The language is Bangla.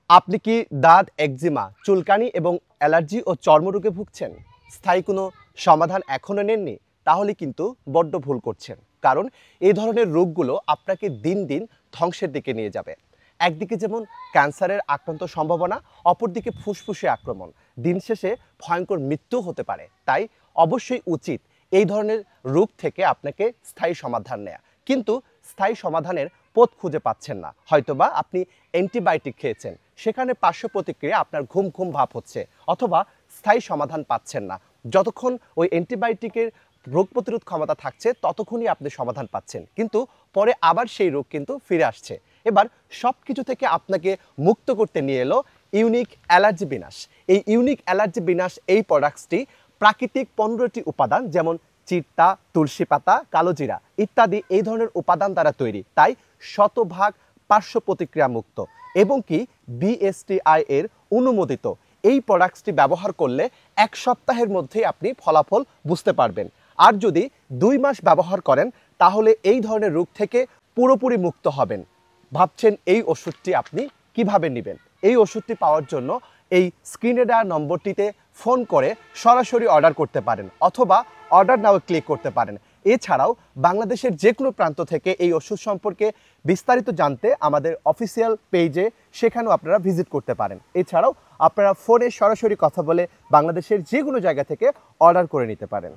আপনি কি দাঁত, একজিমা, চুলকানি এবং অ্যালার্জি ও চর্মরোগে ভুগছেন? স্থায়ী কোনো সমাধান এখনো নেননি? তাহলে কিন্তু বড্ড ভুল করছেন। কারণ এই ধরনের রোগগুলো আপনাকে দিন দিন ধ্বংসের দিকে নিয়ে যাবে। একদিকে যেমন ক্যান্সারের আক্রান্ত সম্ভাবনা, অপরদিকে ফুসফুসে আক্রমণ। দিন শেষে ভয়ঙ্কর মৃত্যু হতে পারে। তাই অবশ্যই উচিত এই ধরনের রোগ থেকে আপনাকে স্থায়ী সমাধান নেয়া। কিন্তু স্থায়ী সমাধানের পথ খুঁজে পাচ্ছেন না। হয়তোবা আপনি অ্যান্টিবায়োটিক খেয়েছেন, সেখানে পার্শ্ব প্রতিক্রিয়া আপনার ঘুম ঘুম ভাব হচ্ছে, অথবা স্থায়ী সমাধান পাচ্ছেন না। যতক্ষণ ওই অ্যান্টিবায়োটিকের রোগ প্রতিরোধ ক্ষমতা থাকছে ততক্ষণই আপনি সমাধান পাচ্ছেন, কিন্তু পরে আবার সেই রোগ কিন্তু ফিরে আসছে। এবার সব কিছু থেকে আপনাকে মুক্ত করতে নিয়ে এলো ইউনিক অ্যালার্জি বিনাশ। এই ইউনিক অ্যালার্জি বিনাশ এই প্রোডাক্টসটি প্রাকৃতিক 15টি উপাদান, যেমন চিত্তা, তুলসী পাতা, কালোজিরা ইত্যাদি এই ধরনের উপাদান দ্বারা তৈরি। তাই শতভাগ পার্শ্ব প্রতিক্রিয়া মুক্ত এবং কি বিএসটিআই এর অনুমোদিত। এই প্রোডাক্টসটি ব্যবহার করলে 1 সপ্তাহের মধ্যেই আপনি ফলাফল বুঝতে পারবেন। আর যদি 2 মাস ব্যবহার করেন তাহলে এই ধরনের রোগ থেকে পুরোপুরি মুক্ত হবেন। ভাবছেন এই ওষুধটি আপনি কিভাবে নেবেন? এই ওষুধটি পাওয়ার জন্য এই স্ক্রিনে দেওয়া নম্বরটিতে ফোন করে সরাসরি অর্ডার করতে পারেন, অথবা অর্ডার নাও ক্লিক করতে পারেন। এছাড়াও বাংলাদেশের যে কোনো প্রান্ত থেকে এই ওষুধ সম্পর্কে বিস্তারিত জানতে আমাদের অফিসিয়াল পেজে, সেখানেও আপনারা ভিজিট করতে পারেন। এছাড়াও আপনারা ফোনে সরাসরি কথা বলে বাংলাদেশের যে কোনো জায়গা থেকে অর্ডার করে নিতে পারেন।